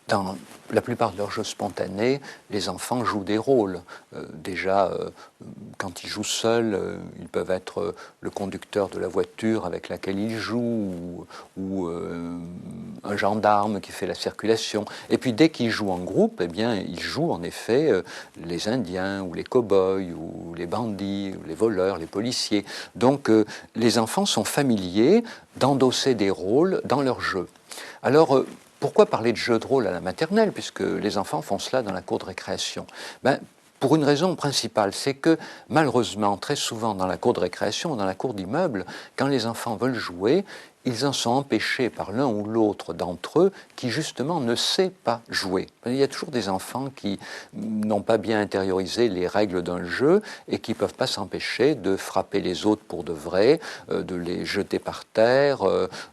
Dans la plupart de leurs jeux spontanés, les enfants jouent des rôles. Quand ils jouent seuls, ils peuvent être le conducteur de la voiture avec laquelle ils jouent, ou un gendarme qui fait la circulation. Et puis dès qu'ils jouent en groupe, eh bien, ils jouent en effet les Indiens, ou les cow-boys, ou les bandits, ou les voleurs, les policiers. Donc les enfants sont familiers d'endosser des rôles dans leur jeu. Alors, pourquoi parler de jeu de rôle à la maternelle, puisque les enfants font cela dans la cour de récréation? Pour une raison principale, c'est que malheureusement, très souvent dans la cour de récréation, dans la cour d'immeuble, quand les enfants veulent jouer, ils en sont empêchés par l'un ou l'autre d'entre eux qui justement ne sait pas jouer. Il y a toujours des enfants qui n'ont pas bien intériorisé les règles d'un jeu et qui ne peuvent pas s'empêcher de frapper les autres pour de vrai, de les jeter par terre,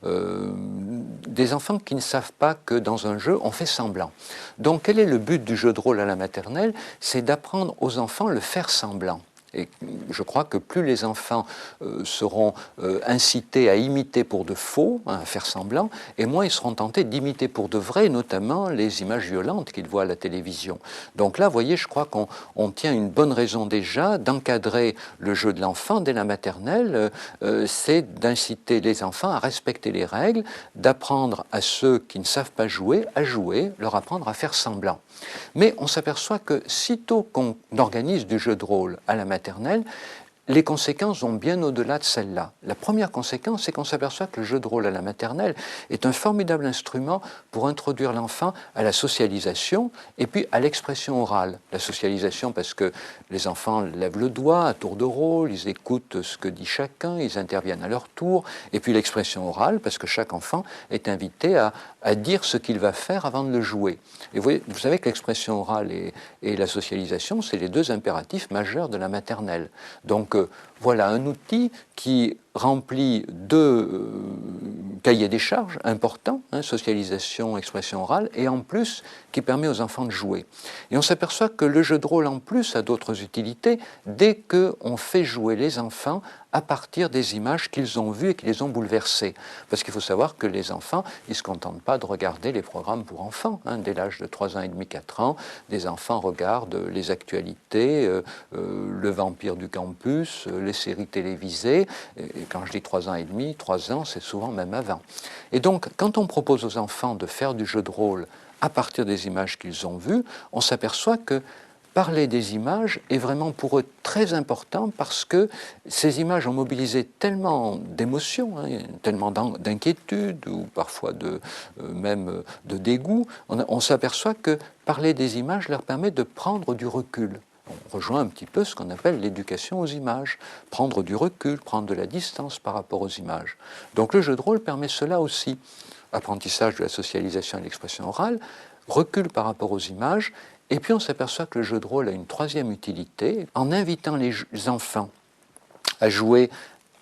des enfants qui ne savent pas que dans un jeu, on fait semblant. Donc quel est le but du jeu de rôle à la maternelle? C'est d'apprendre aux enfants le faire semblant. Et je crois que plus les enfants seront incités à imiter pour de faux, à faire semblant, et moins ils seront tentés d'imiter pour de vrai, notamment les images violentes qu'ils voient à la télévision. Donc là, vous voyez, je crois qu'on tient une bonne raison déjà d'encadrer le jeu de l'enfant dès la maternelle, c'est d'inciter les enfants à respecter les règles, d'apprendre à ceux qui ne savent pas jouer, à jouer, leur apprendre à faire semblant. Mais on s'aperçoit que sitôt qu'on organise du jeu de rôle à la maternelle, les conséquences vont bien au-delà de celles-là. La première conséquence, c'est qu'on s'aperçoit que le jeu de rôle à la maternelle est un formidable instrument pour introduire l'enfant à la socialisation et puis à l'expression orale. La socialisation parce que les enfants lèvent le doigt à tour de rôle, ils écoutent ce que dit chacun, ils interviennent à leur tour, et puis l'expression orale parce que chaque enfant est invité à dire ce qu'il va faire avant de le jouer. Et vous savez que l'expression orale et la socialisation, c'est les deux impératifs majeurs de la maternelle. Donc voilà un outil qui remplit deux cahiers des charges importants, socialisation, expression orale, et en plus qui permet aux enfants de jouer. Et on s'aperçoit que le jeu de rôle en plus a d'autres utilités dès qu'on fait jouer les enfants à partir des images qu'ils ont vues et qui les ont bouleversées. Parce qu'il faut savoir que les enfants, ils ne se contentent pas de regarder les programmes pour enfants. Dès l'âge de 3 ans et demi, 4 ans, des enfants regardent les actualités, le vampire du campus, les séries télévisées. Et quand je dis 3 ans et demi, 3 ans, c'est souvent même avant. Et donc, quand on propose aux enfants de faire du jeu de rôle à partir des images qu'ils ont vues, on s'aperçoit que parler des images est vraiment pour eux très important parce que ces images ont mobilisé tellement d'émotions, tellement d'inquiétude ou parfois même de dégoût. On s'aperçoit que parler des images leur permet de prendre du recul. On rejoint un petit peu ce qu'on appelle l'éducation aux images, prendre du recul, prendre de la distance par rapport aux images. Donc le jeu de rôle permet cela aussi. Apprentissage de la socialisation et de l'expression orale, recul par rapport aux images. Et puis on s'aperçoit que le jeu de rôle a une troisième utilité, en invitant les enfants à jouer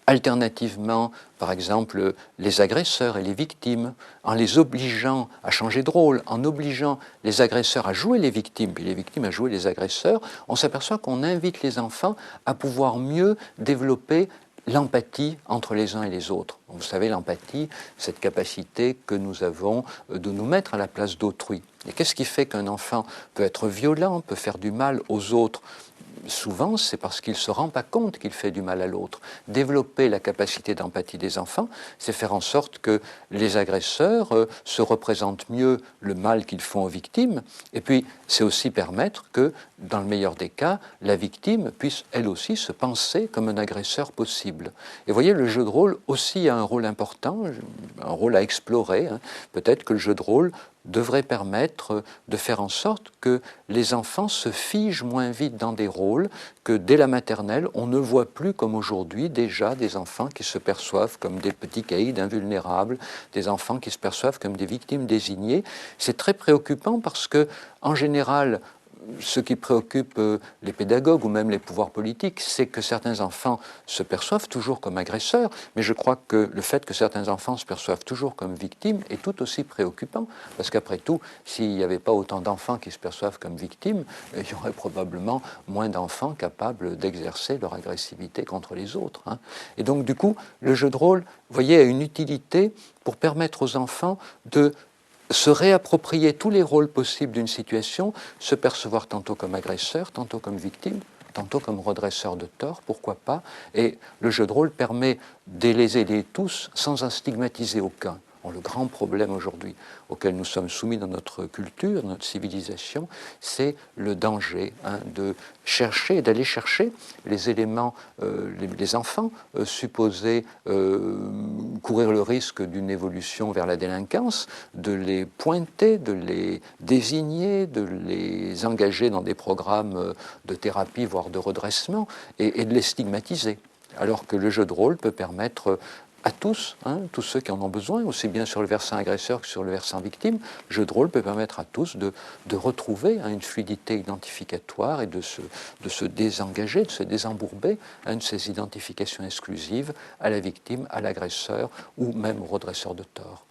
alternativement, par exemple, les agresseurs et les victimes, en les obligeant à changer de rôle, en obligeant les agresseurs à jouer les victimes, puis les victimes à jouer les agresseurs, on s'aperçoit qu'on invite les enfants à pouvoir mieux développer l'empathie entre les uns et les autres. Vous savez, l'empathie, cette capacité que nous avons de nous mettre à la place d'autrui. Et qu'est-ce qui fait qu'un enfant peut être violent, peut faire du mal aux autres? Souvent, c'est parce qu'il ne se rend pas compte qu'il fait du mal à l'autre. Développer la capacité d'empathie des enfants, c'est faire en sorte que les agresseurs se représentent mieux le mal qu'ils font aux victimes, et puis c'est aussi permettre que, dans le meilleur des cas, la victime puisse elle aussi se penser comme un agresseur possible. Et vous voyez, le jeu de rôle aussi a un rôle important, un rôle à explorer. Peut-être que le jeu de rôle devrait permettre de faire en sorte que les enfants se figent moins vite dans des rôles, que dès la maternelle, on ne voit plus comme aujourd'hui déjà des enfants qui se perçoivent comme des petits caïds invulnérables, des enfants qui se perçoivent comme des victimes désignées. C'est très préoccupant parce que, en général, ce qui préoccupe les pédagogues ou même les pouvoirs politiques, c'est que certains enfants se perçoivent toujours comme agresseurs, mais je crois que le fait que certains enfants se perçoivent toujours comme victimes est tout aussi préoccupant, parce qu'après tout, s'il n'y avait pas autant d'enfants qui se perçoivent comme victimes, il y aurait probablement moins d'enfants capables d'exercer leur agressivité contre les autres. Et donc du coup, le jeu de rôle, vous voyez, a une utilité pour permettre aux enfants de se réapproprier tous les rôles possibles d'une situation, se percevoir tantôt comme agresseur, tantôt comme victime, tantôt comme redresseur de tort, pourquoi pas. Et le jeu de rôle permet de les aider tous sans en stigmatiser aucun. Le grand problème aujourd'hui auquel nous sommes soumis dans notre culture, dans notre civilisation, c'est le danger de chercher, d'aller chercher les éléments, les enfants supposés courir le risque d'une évolution vers la délinquance, de les pointer, de les désigner, de les engager dans des programmes de thérapie, voire de redressement, et de les stigmatiser. Alors que le jeu de rôle peut permettre à tous, tous ceux qui en ont besoin, aussi bien sur le versant agresseur que sur le versant victime, le jeu de rôle peut permettre à tous de retrouver une fluidité identificatoire et de se désengager, de se désembourber de ces identifications exclusives à la victime, à l'agresseur ou même au redresseur de tort.